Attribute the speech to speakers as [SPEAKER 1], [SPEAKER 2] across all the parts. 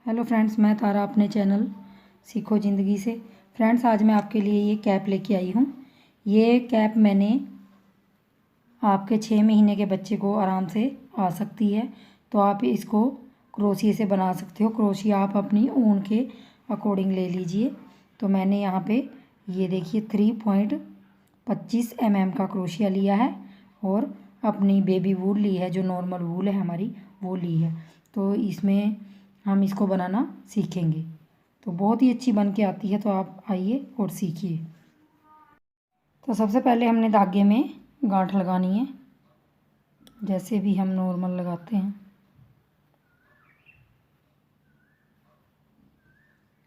[SPEAKER 1] Hello friends, मैं तारा अपने channel सीखो ज़िंदगी से। फ्रेंड्स, आज मैं आपके लिए ये कैप लेके आई हूँ। ये कैप मैंने आपके 6 महीने के बच्चे को आराम से आ सकती है, तो आप इसको क्रोशिया से बना सकते हो। क्रोशिया आप अपनी ऊन के अकॉर्डिंग ले लीजिए। तो मैंने यहाँ पे ये देखिए 3.25 mm का क्रोशिया लिया है और अपनी बेबी वूल ली है, जो नॉर्मल वूल है हमारी, वो ली है। तो इसमें हम इसको बनाना सीखेंगे। तो बहुत ही अच्छी बन के आती है, तो आप आइए और सीखिए। तो सबसे पहले हमने धागे में गांठ लगानी है, जैसे भी हम नॉर्मल लगाते हैं।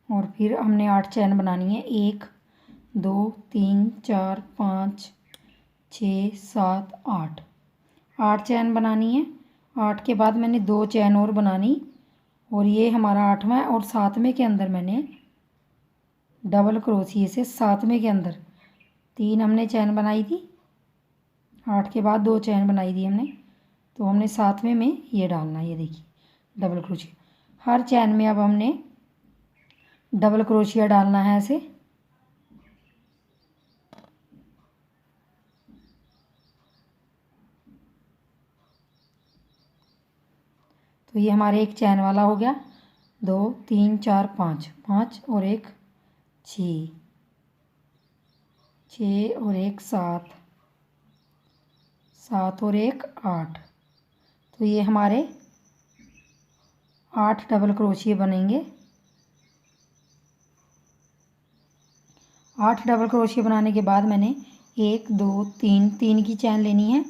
[SPEAKER 1] और फिर हमने 8 चैन बनानी है। 1 2 3 4 5 6 7 8 8 चैन बनानी है। 8 के बाद मैंने 2 चैन और बनानी, और ये हमारा 8वां है। और 7वें के अंदर मैंने डबल क्रोशिया से 7वें के अंदर 3 हमने चैन बनाई थी। 8 के बाद 2 चैन बनाई थी हमने, तो हमने 7वें में ये डालना है। ये देखिए डबल क्रोशिया। हर चैन में अब हमने डबल क्रोशिया डालना है ऐसे। तो ये हमारे एक चैन वाला हो गया। 2 3 4 5 5 और एक 6 6 और एक 7 7 और एक 8। तो ये हमारे 8 डबल क्रोशिया बनेंगे। 8 डबल क्रोशिया बनाने के बाद मैंने 1 2 3 की चैन लेनी है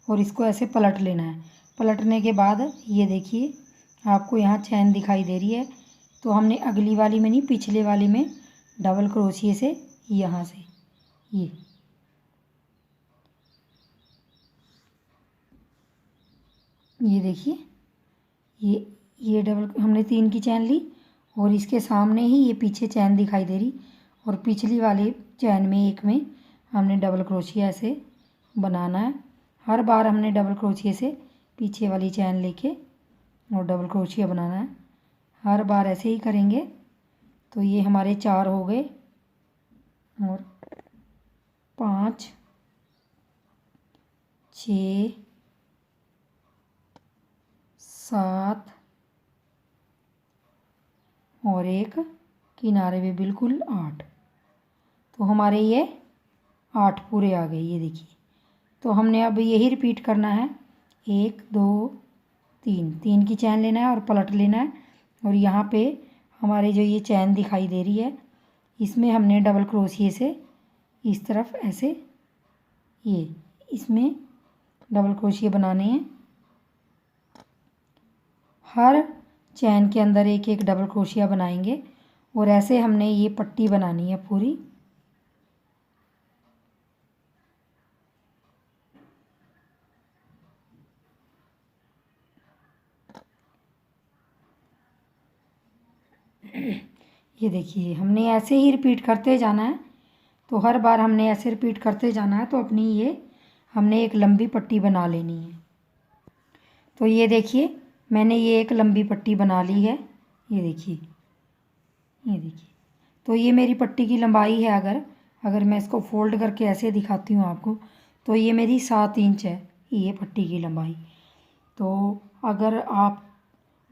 [SPEAKER 1] और इसको ऐसे पलट लेना है। पलटने के बाद ये देखिए आपको यहाँ चैन दिखाई दे रही है, तो हमने अगली वाली में नहीं, पिछले वाली में डबल क्रोशिया से यहाँ से ये देखिए ये डबल हमने 3 की चैन ली, और इसके सामने ही ये पीछे चैन दिखाई दे रही, और पिछली वाली चैन में एक में हमने डबल क्रोशिया ऐसे बनाना है। हर बार हमने डबल क्रोशिया से पीछे वाली चैन लेके और डबल क्रोशिया बनाना है। हर बार ऐसे ही करेंगे। तो ये हमारे 4 हो गए, और 5 6 7 और एक किनारे में बिल्कुल 8। तो हमारे ये 8 पूरे आ गए। ये देखिए, तो हमने अब यही रिपीट करना है। 1 2 3 की चैन लेना है और पलट लेना है, और यहाँ पे हमारे जो ये चैन दिखाई दे रही है, इसमें हमने डबल क्रोशिया से इस तरफ ऐसे ये इसमें डबल क्रोशिया बनाने हैं। हर चैन के अंदर एक एक डबल क्रोशिया बनाएंगे, और ऐसे हमने ये पट्टी बनानी है पूरी। ये देखिए हमने ऐसे ही रिपीट करते जाना है। तो हर बार हमने ऐसे रिपीट करते जाना है। तो अपनी ये हमने एक लंबी पट्टी बना लेनी है। तो ये देखिए मैंने ये एक लंबी पट्टी बना ली है। ये देखिए, ये देखिए, तो ये मेरी पट्टी की लंबाई है। अगर मैं इसको फोल्ड करके ऐसे दिखाती हूँ आपको, तो ये मेरी 7 इंच है ये पट्टी की लंबाई। तो अगर आप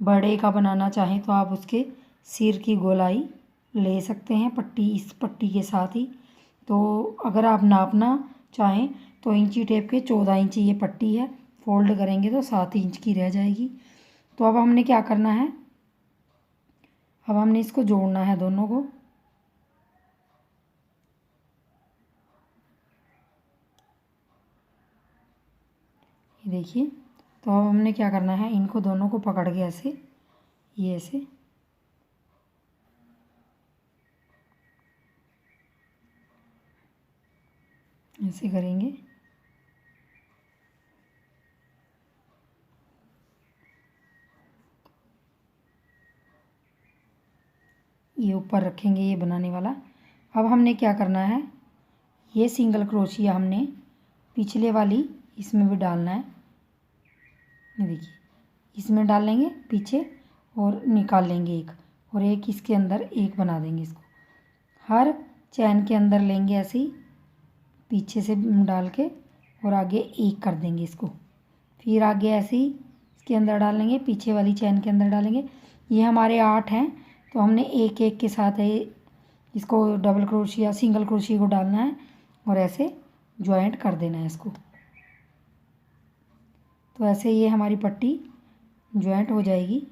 [SPEAKER 1] बड़े का बनाना चाहें तो आप उसके सिर की गोलाई ले सकते हैं पट्टी, इस पट्टी के साथ ही। तो अगर आप नापना चाहें तो इंची टेप के 14 इंची ये पट्टी है। फोल्ड करेंगे तो 7 इंच की रह जाएगी। तो अब हमने क्या करना है, अब हमने इसको जोड़ना है दोनों को। ये देखिए, तो अब हमने क्या करना है, इनको दोनों को पकड़ के ऐसे ये ऐसे ऐसे करेंगे। ये ऊपर रखेंगे ये बनाने वाला। अब हमने क्या करना है, ये सिंगल क्रोशिया हमने पिछले वाली इसमें भी डालना है। ये देखिए इसमें डाल लेंगे पीछे और निकाल लेंगे एक, और एक इसके अंदर एक बना देंगे इसको। हर चैन के अंदर लेंगे ऐसे ही पीछे से डाल के और आगे एक कर देंगे इसको। फिर आगे ऐसे ही इसके अंदर डालेंगे, पीछे वाली चैन के अंदर डालेंगे। ये हमारे 8 हैं, तो हमने एक एक के साथ इसको डबल क्रोशिया सिंगल क्रोशिया को डालना है और ऐसे जॉइंट कर देना है इसको। तो ऐसे ये हमारी पट्टी जॉइंट हो जाएगी।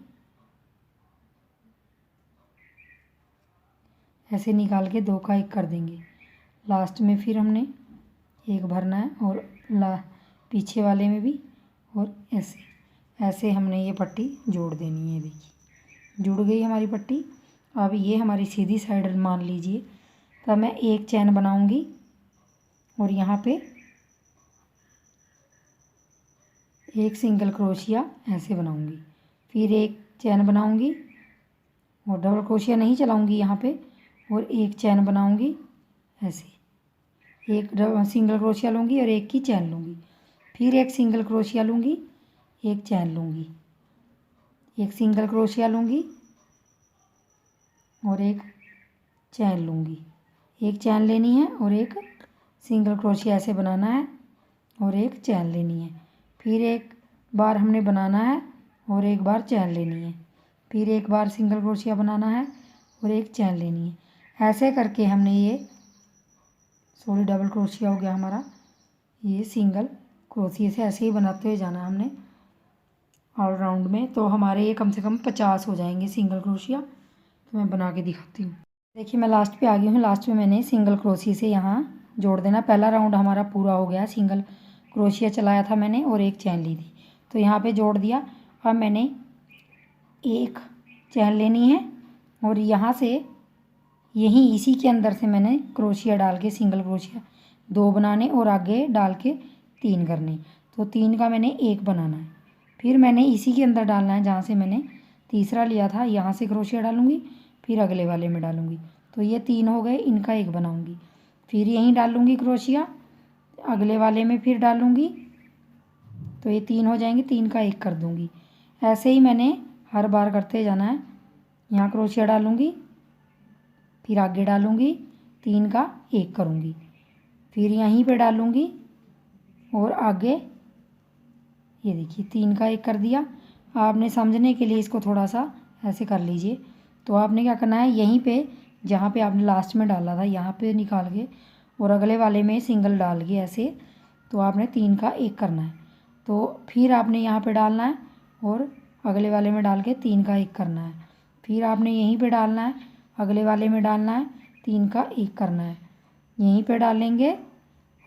[SPEAKER 1] ऐसे निकाल के 2 का 1 कर देंगे। लास्ट में फिर हमने एक भरना है और पीछे वाले में भी, और ऐसे हमने ये पट्टी जोड़ देनी है। देखिए जुड़ गई हमारी पट्टी। अब ये हमारी सीधी साइड मान लीजिए। तब मैं एक चैन बनाऊंगी और यहाँ पे एक सिंगल क्रोशिया ऐसे बनाऊंगी। फिर एक चैन बनाऊंगी और डबल क्रोशिया नहीं चलाऊंगी यहाँ पे, और एक चैन बनाऊंगी ऐसे। एक सिंगल क्रोशिया लूँगी और एक की चैन लूँगी। फिर एक सिंगल क्रोशिया लूँगी, एक चैन लूँगी, एक सिंगल क्रोशिया लूँगी और एक चैन लूँगी। एक चैन लेनी है और एक सिंगल क्रोशिया ऐसे बनाना है और एक चैन लेनी है। फिर एक बार हमने बनाना है और एक बार चैन लेनी है। फिर एक बार सिंगल क्रोशिया बनाना है और एक चैन लेनी है। ऐसे करके हमने ये डबल क्रोशिया हो गया हमारा। ये सिंगल क्रोशिया से ऐसे ही बनाते हुए जाना है हमने ऑल राउंड में। तो हमारे ये कम से कम 50 हो जाएंगे सिंगल क्रोशिया। तो मैं बना के दिखाती हूँ। देखिए मैं लास्ट पे आ गई हूँ। लास्ट में मैंने सिंगल क्रोशिया से यहाँ जोड़ देना। पहला राउंड हमारा पूरा हो गया। सिंगल क्रोशिया चलाया था मैंने और एक चैन ली थी, तो यहाँ पे जोड़ दिया। अब मैंने एक चैन लेनी है और यहाँ से यहीं इसी के अंदर से मैंने क्रोशिया डाल के सिंगल क्रोशिया 2 बनाने और आगे डाल के 3 करने। तो 3 का मैंने 1 बनाना है। फिर मैंने इसी के अंदर डालना है जहाँ से मैंने तीसरा लिया था। यहाँ से क्रोशिया डालूँगी, फिर अगले वाले में डालूँगी। तो ये 3 हो गए, इनका 1 बनाऊँगी। फिर यहीं डालूँगी क्रोशिया, अगले वाले में फिर डालूँगी, तो ये 3 हो जाएंगे, 3 का 1 कर दूँगी। ऐसे ही मैंने हर बार करते जाना है। यहाँ क्रोशिया डालूँगी, फिर आगे डालूँगी, 3 का 1 करूँगी, फिर यहीं पे डालूँगी और आगे ये देखिए 3 का 1 कर दिया। आपने समझने के लिए इसको थोड़ा सा ऐसे कर लीजिए। तो आपने क्या करना है, यहीं पे जहाँ पे आपने लास्ट में डाला था यहाँ पे निकाल के और अगले वाले में सिंगल डाल के ऐसे, तो आपने 3 का 1 करना है। तो फिर आपने यहाँ पे डालना है और अगले वाले में डाल के 3 का 1 करना है। फिर आपने यहीं पे डालना है, अगले वाले में डालना है, 3 का 1 करना है। यहीं पे डालेंगे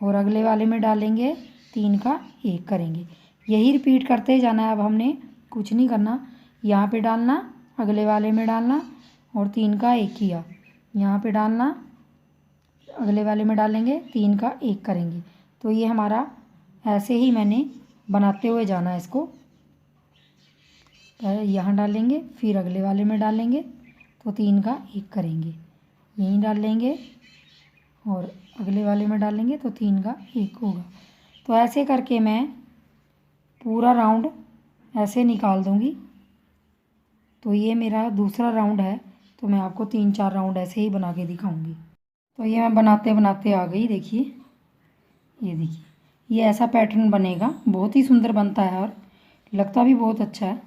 [SPEAKER 1] और अगले वाले में डालेंगे, 3 का 1 करेंगे। यही रिपीट करते जाना है। अब हमने कुछ नहीं करना। यहाँ पे डालना, अगले वाले में डालना और 3 का 1 किया, यहाँ पे डालना, अगले वाले में डालेंगे, 3 का 1 करेंगे। तो ये हमारा ऐसे ही मैंने बनाते हुए जाना है इसको। यहाँ डालेंगे, फिर अगले वाले में डालेंगे, तो 3 का 1 करेंगे, यहीं डाल लेंगे और अगले वाले में डालेंगे, तो 3 का 1 होगा। तो ऐसे करके मैं पूरा राउंड ऐसे निकाल दूँगी। तो ये मेरा दूसरा राउंड है, तो मैं आपको 3-4 राउंड ऐसे ही बना के दिखाऊंगी। तो ये मैं बनाते बनाते आ गई। देखिए ये देखिए, ये ऐसा पैटर्न बनेगा, बहुत ही सुंदर बनता है और लगता भी बहुत अच्छा है।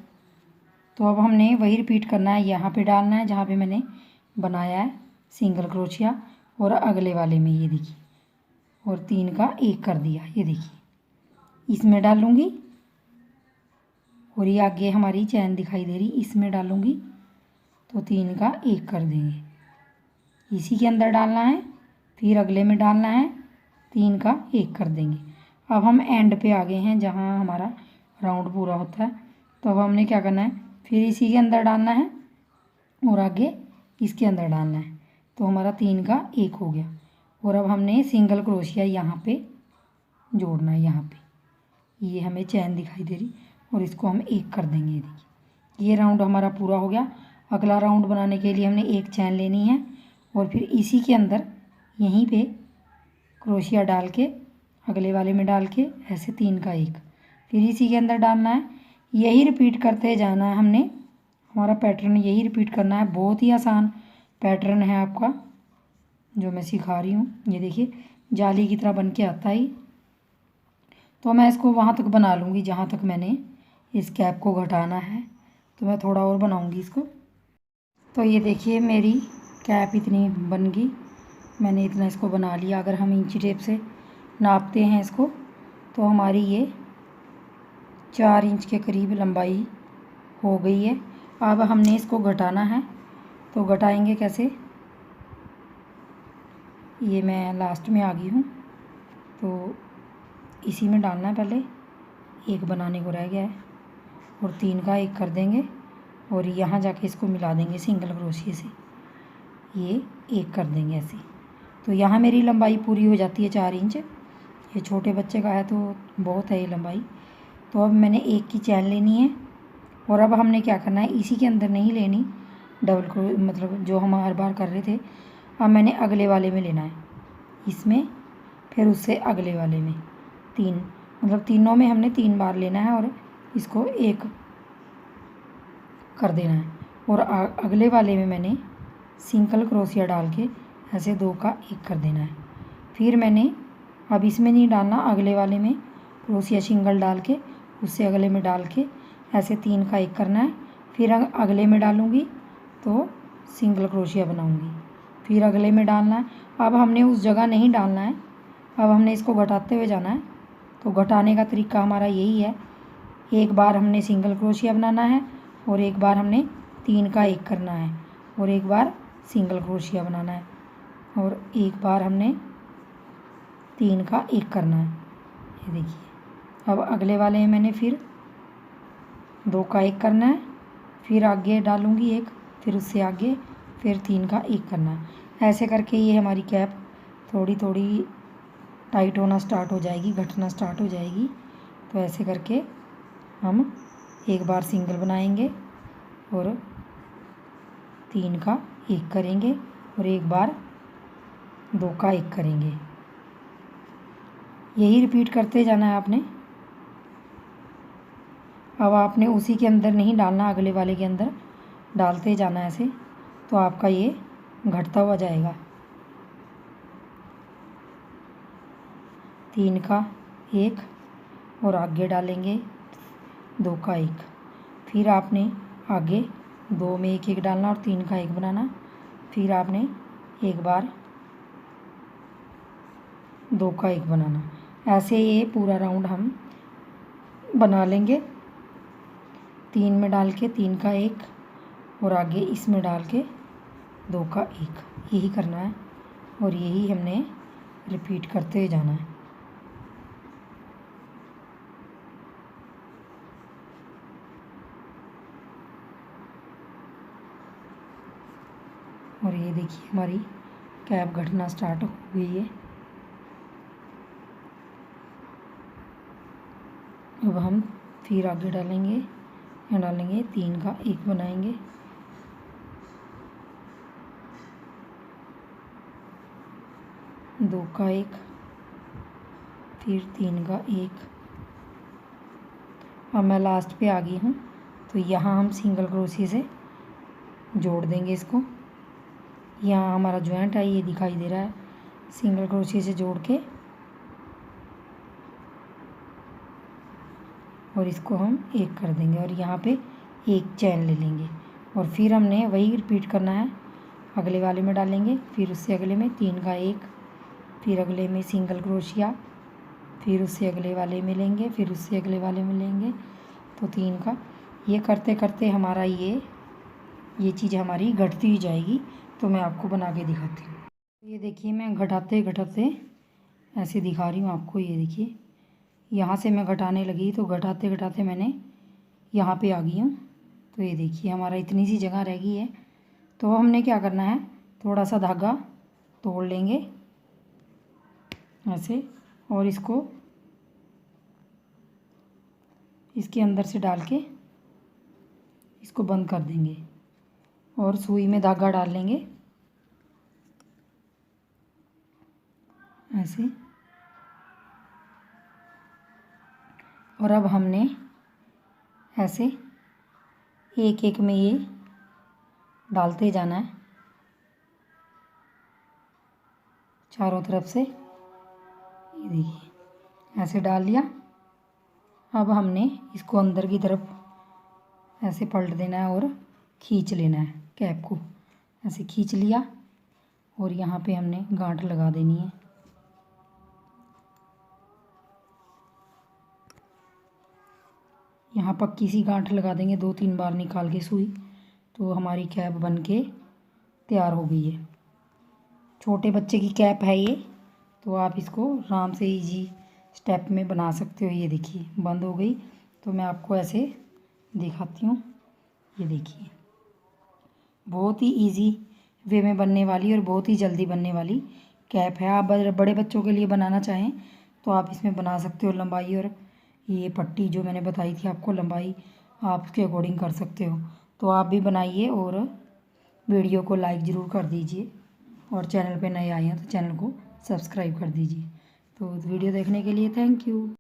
[SPEAKER 1] तो अब हमने वही रिपीट करना है। यहाँ पे डालना है जहाँ पे मैंने बनाया है सिंगल क्रोशिया और अगले वाले में ये देखिए, और 3 का 1 कर दिया। ये देखिए इसमें डालूँगी और ये आगे हमारी चैन दिखाई दे रही, इसमें डालूँगी, तो 3 का 1 कर देंगे। इसी के अंदर डालना है, फिर अगले में डालना है, 3 का 1 कर देंगे। अब हम एंड पे आ गए हैं जहाँ हमारा राउंड पूरा होता है। तो अब हमने क्या करना है, फिर इसी के अंदर डालना है और आगे इसके अंदर डालना है, तो हमारा 3 का 1 हो गया। और अब हमने सिंगल क्रोशिया यहाँ पे जोड़ना है। यहाँ पे ये हमें चैन दिखाई दे रही और इसको हम 1 कर देंगे। देखिए ये राउंड हमारा पूरा हो गया। अगला राउंड बनाने के लिए हमने एक चैन लेनी है और फिर इसी के अंदर यहीं पे क्रोशिया डाल के अगले वाले में डाल के ऐसे 3 का 1, फिर इसी के अंदर डालना है। यही रिपीट करते जाना है हमने हमारा पैटर्न यही रिपीट करना है। बहुत ही आसान पैटर्न है आपका जो मैं सिखा रही हूँ। ये देखिए जाली की तरह बन के आता है। तो मैं इसको वहाँ तक बना लूँगी जहाँ तक मैंने इस कैप को घटाना है। तो मैं थोड़ा और बनाऊँगी इसको। तो ये देखिए मेरी कैप इतनी बन गई, मैंने इतना इसको बना लिया। अगर हम इंची टेप से नापते हैं इसको तो हमारी ये 4 इंच के करीब लंबाई हो गई है। अब हमने इसको घटाना है। तो घटाएंगे कैसे, ये मैं लास्ट में आ गई हूँ तो इसी में डालना है। पहले एक बनाने को रह गया है और 3 का एक कर देंगे और यहाँ जाके इसको मिला देंगे सिंगल क्रोशिया से, ये एक कर देंगे ऐसे। तो यहाँ मेरी लंबाई पूरी हो जाती है 4 इंच। ये छोटे बच्चे का है तो बहुत है ये लंबाई। तो अब मैंने एक की चैन लेनी है और अब हमने क्या करना है, इसी के अंदर नहीं लेनी डबल क्रोश, मतलब जो हम हर बार कर रहे थे। अब मैंने अगले वाले में लेना है, इसमें फिर उससे अगले वाले में 3, मतलब तीनों में हमने 3 बार लेना है और इसको एक कर देना है। और अगले वाले में मैंने सिंगल क्रोशिया डाल के ऐसे 2 का एक कर देना है। फिर मैंने अब इसमें नहीं डालना, अगले वाले में क्रोशिया सिंगल डाल के उससे अगले में डाल के ऐसे 3 का एक करना है। फिर अगले में डालूँगी तो सिंगल क्रोशिया बनाऊँगी, फिर अगले में डालना है। अब हमने उस जगह नहीं डालना है, अब हमने इसको घटाते हुए जाना है। तो घटाने का तरीका हमारा यही है, एक बार हमने सिंगल क्रोशिया बनाना है और एक बार हमने 3 का एक करना है और एक बार सिंगल क्रोशिया बनाना है और एक बार हमने 3 का एक करना है। ये देखिए अब अगले वाले में मैंने फिर 2 का एक करना है, फिर आगे डालूँगी एक, फिर उससे आगे फिर 3 का एक करना है। ऐसे करके ये हमारी कैप थोड़ी थोड़ी टाइट होना स्टार्ट हो जाएगी, घटना स्टार्ट हो जाएगी। तो ऐसे करके हम एक बार सिंगल बनाएंगे और 3 का एक करेंगे और एक बार 2 का एक करेंगे। यही रिपीट करते जाना है आपने। अब आपने उसी के अंदर नहीं डालना, अगले वाले के अंदर डालते जाना है ऐसे, तो आपका ये घटता हुआ जाएगा। 3 का एक और आगे डालेंगे 2 का एक, फिर आपने आगे 2 में एक एक डालना और 3 का एक बनाना। फिर आपने एक बार 2 का एक बनाना। ऐसे ये पूरा राउंड हम बना लेंगे। 3 में डाल के 3 का एक और आगे इसमें डाल के 2 का एक, यही करना है और यही हमने रिपीट करते जाना है। और ये देखिए हमारी कैप घटना स्टार्ट हो गई है। अब हम फिर आगे डालेंगे, यहाँ डालेंगे 3 का एक बनाएंगे, दो का एक, फिर 3 का एक। अब मैं लास्ट पे आ गई हूँ तो यहाँ हम सिंगल क्रोशिया से जोड़ देंगे इसको। यहाँ हमारा जॉइंट है, ये दिखाई दे रहा है। सिंगल क्रोशिया से जोड़ के और इसको हम एक कर देंगे और यहाँ पे एक चैन ले लेंगे और फिर हमने वही रिपीट करना है। अगले वाले में डालेंगे, फिर उससे अगले में 3 का एक, फिर अगले में सिंगल क्रोशिया, फिर उससे अगले वाले में लेंगे, फिर उससे अगले वाले में लेंगे तो 3 का। ये करते करते हमारा ये चीज़ हमारी घटती ही जाएगी। तो मैं आपको बना के दिखाती हूँ। ये देखिए मैं घटाते घटाते ऐसे दिखा रही हूँ आपको। ये देखिए यहाँ से मैं घटाने लगी तो घटाते घटाते मैंने यहाँ पे आ गई हूँ। तो ये देखिए हमारा इतनी सी जगह रह गई है। तो हमने क्या करना है, थोड़ा सा धागा तोड़ लेंगे ऐसे और इसको इसके अंदर से डाल के इसको बंद कर देंगे और सुई में धागा डाल लेंगे ऐसे। और अब हमने ऐसे एक एक में ये डालते जाना है चारों तरफ से। ये देखिए ऐसे डाल लिया। अब हमने इसको अंदर की तरफ ऐसे पलट देना है और खींच लेना है। कैप को ऐसे खींच लिया और यहाँ पे हमने गांठ लगा देनी है। यहाँ पक्की सी गांठ लगा देंगे 2-3 बार निकाल के सुई, तो हमारी कैप बन के तैयार हो गई है। छोटे बच्चे की कैप है ये, तो आप इसको आराम से इजी स्टेप में बना सकते हो। ये देखिए बंद हो गई, तो मैं आपको ऐसे दिखाती हूँ। ये देखिए बहुत ही इजी वे में बनने वाली और बहुत ही जल्दी बनने वाली कैप है। आप बड़े बच्चों के लिए बनाना चाहें तो आप इसमें बना सकते हो। लंबाई और ये पट्टी जो मैंने बताई थी आपको, लंबाई आप उसके अकॉर्डिंग कर सकते हो। तो आप भी बनाइए और वीडियो को लाइक ज़रूर कर दीजिए, और चैनल पे नए आए हैं तो चैनल को सब्सक्राइब कर दीजिए। तो वीडियो देखने के लिए थैंक यू।